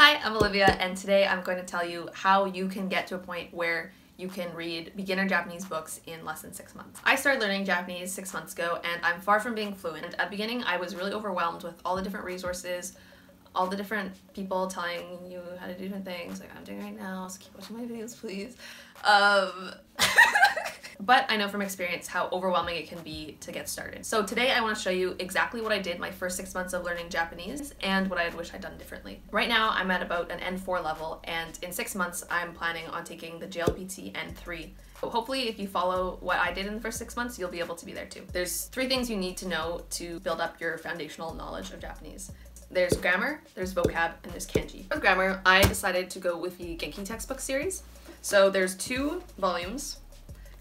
Hi, I'm Olivia, and today I'm going to tell you how you can get to a point where you can read beginner Japanese books in less than 6 months. I started learning Japanese 6 months ago, and I'm far from being fluent. At the beginning, I was really overwhelmed with all the different resources, all the different people telling you how to do different things, like I'm doing right now, so keep watching my videos, please. But I know from experience how overwhelming it can be to get started. So today I want to show you exactly what I did my first 6 months of learning Japanese and what I wish I'd done differently. Right now I'm at about an N4 level, and in 6 months I'm planning on taking the JLPT N3. So hopefully if you follow what I did in the first 6 months, you'll be able to be there too. There's 3 things you need to know to build up your foundational knowledge of Japanese. There's grammar, there's vocab, and there's kanji. For grammar, I decided to go with the Genki textbook series. So there's 2 volumes,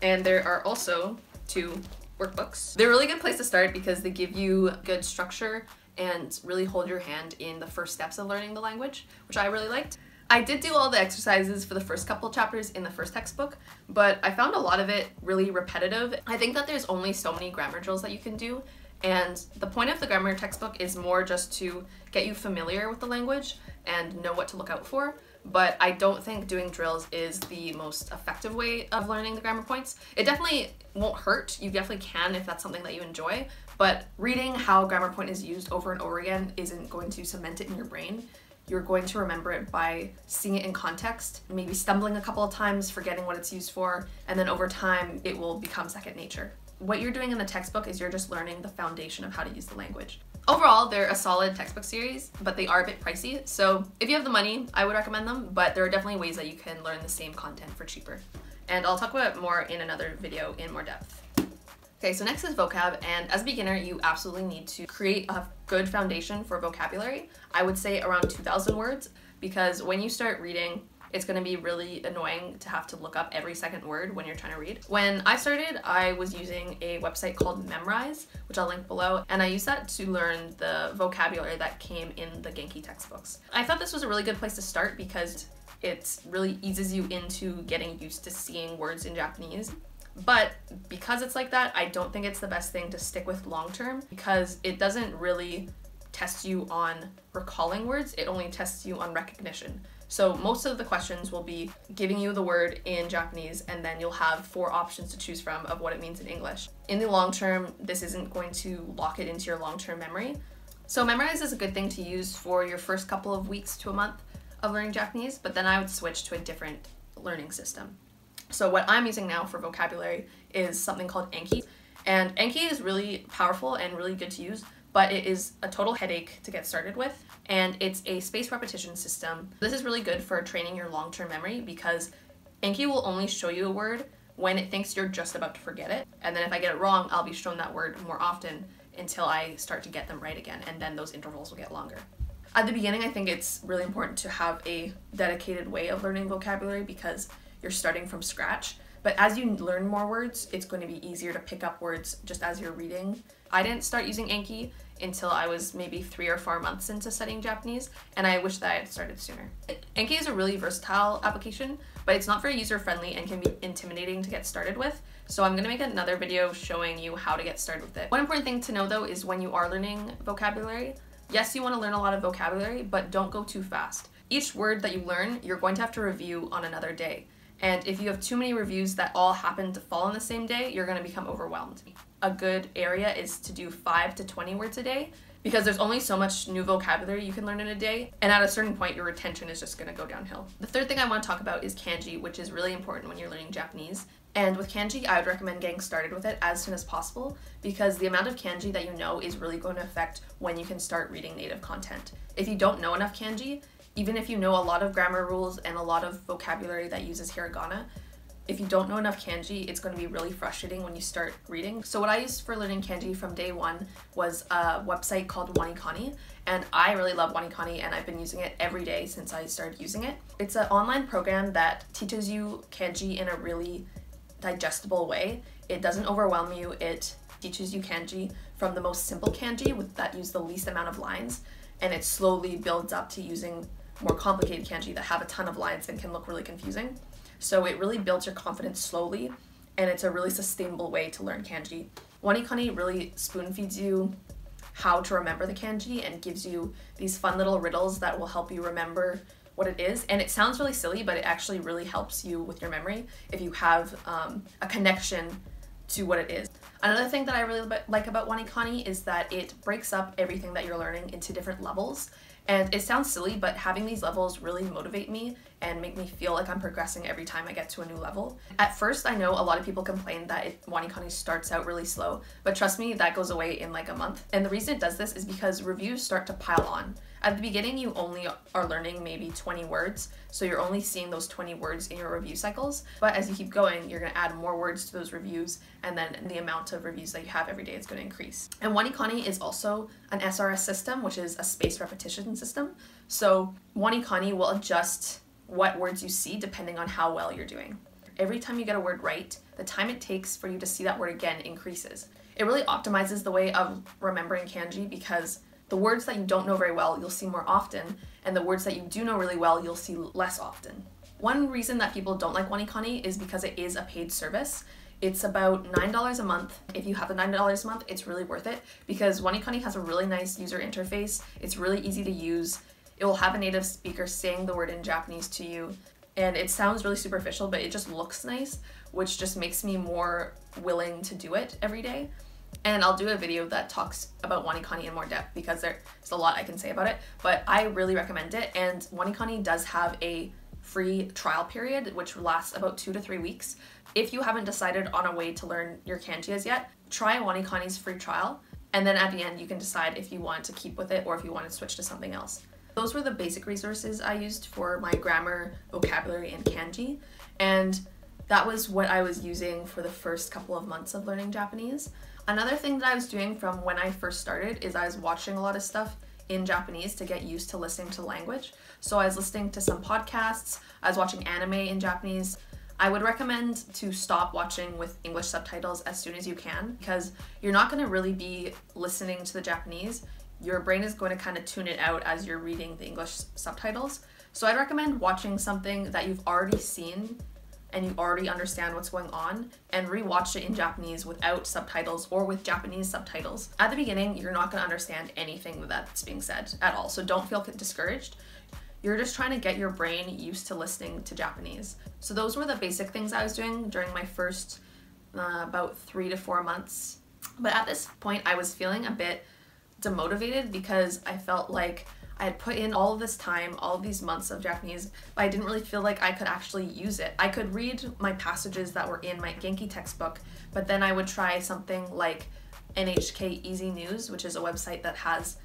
and there are also 2 workbooks. They're a really good place to start because they give you good structure and really hold your hand in the first steps of learning the language, which I really liked. I did do all the exercises for the first couple chapters in the first textbook, but I found a lot of it really repetitive. I think that there's only so many grammar drills that you can do, and the point of the grammar textbook is more just to get you familiar with the language and know what to look out for. But I don't think doing drills is the most effective way of learning the grammar points. It definitely won't hurt. You definitely can if that's something that you enjoy, but reading how grammar point is used over and over again isn't going to cement it in your brain. You're going to remember it by seeing it in context, maybe stumbling a couple of times, forgetting what it's used for, and then over time it will become second nature. What you're doing in the textbook is you're just learning the foundation of how to use the language. Overall, they're a solid textbook series, but they are a bit pricey, so if you have the money, I would recommend them, but there are definitely ways that you can learn the same content for cheaper. And I'll talk about it more in another video in more depth. Okay, so next is vocab, and as a beginner, you absolutely need to create a good foundation for vocabulary. I would say around 2,000 words, because when you start reading, it's going to be really annoying to have to look up every second word when you're trying to read. When I started, I was using a website called Memrise, which I'll link below, and I used that to learn the vocabulary that came in the Genki textbooks. I thought this was a really good place to start because it really eases you into getting used to seeing words in Japanese. But because it's like that, I don't think it's the best thing to stick with long term because it doesn't really test you on recalling words, it only tests you on recognition. So most of the questions will be giving you the word in Japanese, and then you'll have 4 options to choose from of what it means in English. In the long term, this isn't going to lock it into your long-term memory. So Memrise is a good thing to use for your first couple of weeks to a month of learning Japanese, but then I would switch to a different learning system. So what I'm using now for vocabulary is something called Anki. And Anki is really powerful and really good to use, but it is a total headache to get started with, and it's a spaced repetition system. This is really good for training your long-term memory because Anki will only show you a word when it thinks you're just about to forget it, and then if I get it wrong, I'll be shown that word more often until I start to get them right again, and then those intervals will get longer. At the beginning, I think it's really important to have a dedicated way of learning vocabulary because you're starting from scratch. But as you learn more words, it's going to be easier to pick up words just as you're reading. I didn't start using Anki until I was maybe 3 or 4 months into studying Japanese, and I wish that I had started sooner. Anki is a really versatile application, but it's not very user-friendly and can be intimidating to get started with, so I'm going to make another video showing you how to get started with it. One important thing to know though is when you are learning vocabulary, yes, you want to learn a lot of vocabulary, but don't go too fast. Each word that you learn, you're going to have to review on another day. And if you have too many reviews that all happen to fall on the same day, you're going to become overwhelmed. A good area is to do 5 to 20 words a day because there's only so much new vocabulary you can learn in a day, and at a certain point your retention is just going to go downhill. The third thing I want to talk about is kanji, which is really important when you're learning Japanese. And with kanji, I would recommend getting started with it as soon as possible because the amount of kanji that you know is really going to affect when you can start reading native content. If you don't know enough kanji, even if you know a lot of grammar rules and a lot of vocabulary that uses hiragana, if you don't know enough kanji, it's going to be really frustrating when you start reading. So what I used for learning kanji from day one was a website called Wanikani, and I really love Wanikani and I've been using it every day since I started using it. It's an online program that teaches you kanji in a really digestible way. It doesn't overwhelm you. It teaches you kanji from the most simple kanji that use the least amount of lines, and it slowly builds up to using more complicated kanji that have a ton of lines and can look really confusing. So it really builds your confidence slowly, and it's a really sustainable way to learn kanji. Wanikani really spoon feeds you how to remember the kanji and gives you these fun little riddles that will help you remember what it is. And it sounds really silly, but it actually really helps you with your memory if you have a connection to what it is. Another thing that I really like about WaniKani is that it breaks up everything that you're learning into different levels. And it sounds silly, but having these levels really motivate me and make me feel like I'm progressing every time I get to a new level. At first, I know a lot of people complain that WaniKani starts out really slow, but trust me, that goes away in like a month. And the reason it does this is because reviews start to pile on. At the beginning, you only are learning maybe 20 words, so you're only seeing those 20 words in your review cycles. But as you keep going, you're going to add more words to those reviews, and then the amount of reviews that you have every day is going to increase. And WaniKani is also an SRS system, which is a spaced repetition system. So WaniKani will adjust what words you see depending on how well you're doing. Every time you get a word right, the time it takes for you to see that word again increases. It really optimizes the way of remembering kanji because the words that you don't know very well, you'll see more often, and the words that you do know really well, you'll see less often. One reason that people don't like WaniKani is because it is a paid service. It's about $9 a month. If you have the $9 a month, it's really worth it because WaniKani has a really nice user interface. It's really easy to use. It will have a native speaker saying the word in Japanese to you, and it sounds really superficial, but it just looks nice, which just makes me more willing to do it every day. And I'll do a video that talks about WaniKani in more depth because there's a lot I can say about it, but I really recommend it. And WaniKani does have a free trial period, which lasts about 2 to 3 weeks. If you haven't decided on a way to learn your kanji as yet, try WaniKani's free trial, and then at the end you can decide if you want to keep with it or if you want to switch to something else. Those were the basic resources I used for my grammar, vocabulary, and kanji, and that was what I was using for the first couple of months of learning Japanese. Another thing that I was doing from when I first started is I was watching a lot of stuff in Japanese to get used to listening to language. So I was listening to some podcasts, I was watching anime in Japanese. I would recommend to stop watching with English subtitles as soon as you can because you're not going to really be listening to the Japanese. Your brain is going to kind of tune it out as you're reading the English subtitles. So I'd recommend watching something that you've already seen and you already understand what's going on and rewatch it in Japanese without subtitles or with Japanese subtitles. At the beginning, you're not going to understand anything that's being said at all, so don't feel discouraged. You're just trying to get your brain used to listening to Japanese. So those were the basic things I was doing during my first about 3 to 4 months. But at this point, I was feeling a bit demotivated because I felt like I had put in all of this time, all of these months of Japanese, but I didn't really feel like I could actually use it. I could read my passages that were in my Genki textbook, but then I would try something like NHK Easy News, which is a website that has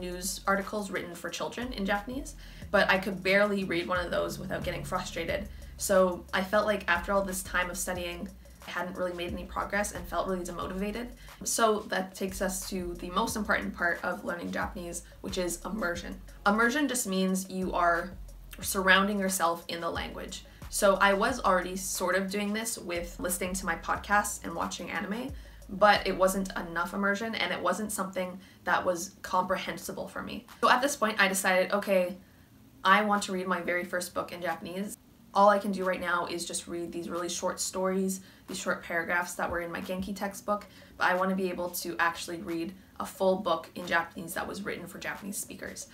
news articles written for children in Japanese, but I could barely read one of those without getting frustrated. So I felt like after all this time of studying, I hadn't really made any progress and felt really demotivated. So that takes us to the most important part of learning Japanese, which is immersion. Immersion just means you are surrounding yourself in the language. So I was already sort of doing this with listening to my podcasts and watching anime, but it wasn't enough immersion and it wasn't something that was comprehensible for me. So at this point I decided, okay, I want to read my very first book in Japanese. All I can do right now is just read these really short stories, these short paragraphs that were in my Genki textbook, but I want to be able to actually read a full book in Japanese that was written for Japanese speakers.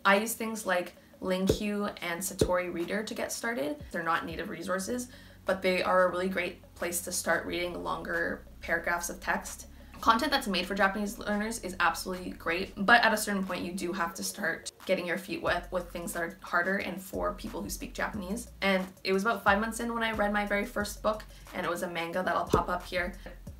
I use things like Linkyu and Satori Reader to get started. They're not native resources, but they are a really great place to start reading longer paragraphs of text. Content that's made for Japanese learners is absolutely great, but at a certain point you do have to start getting your feet wet with things that are harder and for people who speak Japanese. And it was about 5 months in when I read my very first book, and it was a manga that'll pop up here.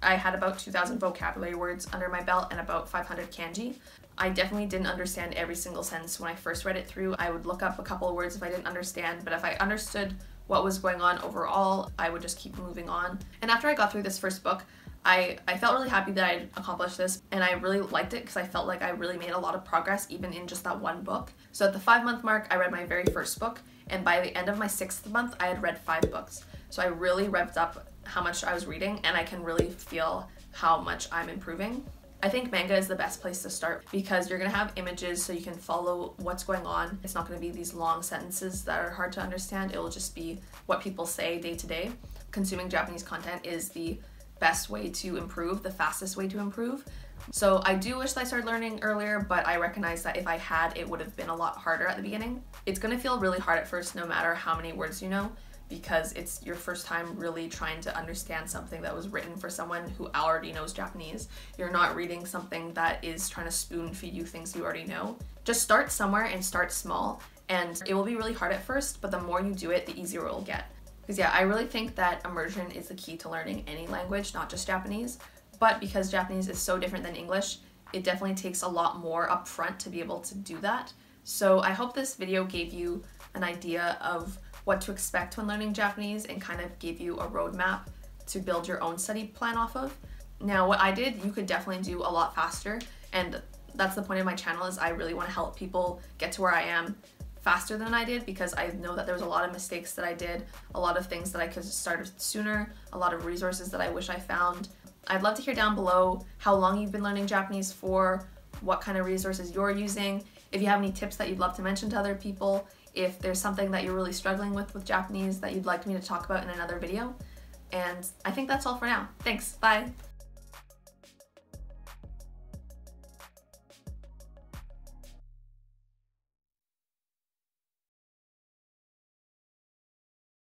I had about 2,000 vocabulary words under my belt and about 500 kanji. I definitely didn't understand every single sentence when I first read it through. I would look up a couple of words if I didn't understand, but if I understood what was going on overall, I would just keep moving on. And after I got through this first book, I felt really happy that I'd accomplished this, and I really liked it because I felt like I really made a lot of progress even in just that one book. So at the 5-month mark, I read my very first book, and by the end of my 6th month, I had read 5 books. So I really revved up how much I was reading, and I can really feel how much I'm improving. I think manga is the best place to start because you're going to have images so you can follow what's going on. It's not going to be these long sentences that are hard to understand. It will just be what people say day to day. Consuming Japanese content is the best way to improve, the fastest way to improve. So I do wish that I started learning earlier, but I recognize that if I had, it would have been a lot harder at the beginning. It's gonna feel really hard at first no matter how many words you know, because it's your first time really trying to understand something that was written for someone who already knows Japanese. You're not reading something that is trying to spoon feed you things you already know. Just start somewhere and start small, and it will be really hard at first, but the more you do it, the easier it will get. Because yeah, I really think that immersion is the key to learning any language, not just Japanese. But because Japanese is so different than English, it definitely takes a lot more upfront to be able to do that. So I hope this video gave you an idea of what to expect when learning Japanese and kind of gave you a roadmap to build your own study plan off of. Now, what I did, you could definitely do a lot faster, and that's the point of my channel, is I really want to help people get to where I am faster than I did, because I know that there was a lot of mistakes that I did, a lot of things that I could have started sooner, a lot of resources that I wish I found. I'd love to hear down below how long you've been learning Japanese for, what kind of resources you're using, if you have any tips that you'd love to mention to other people, if there's something that you're really struggling with Japanese that you'd like me to talk about in another video. And I think that's all for now. Thanks, bye!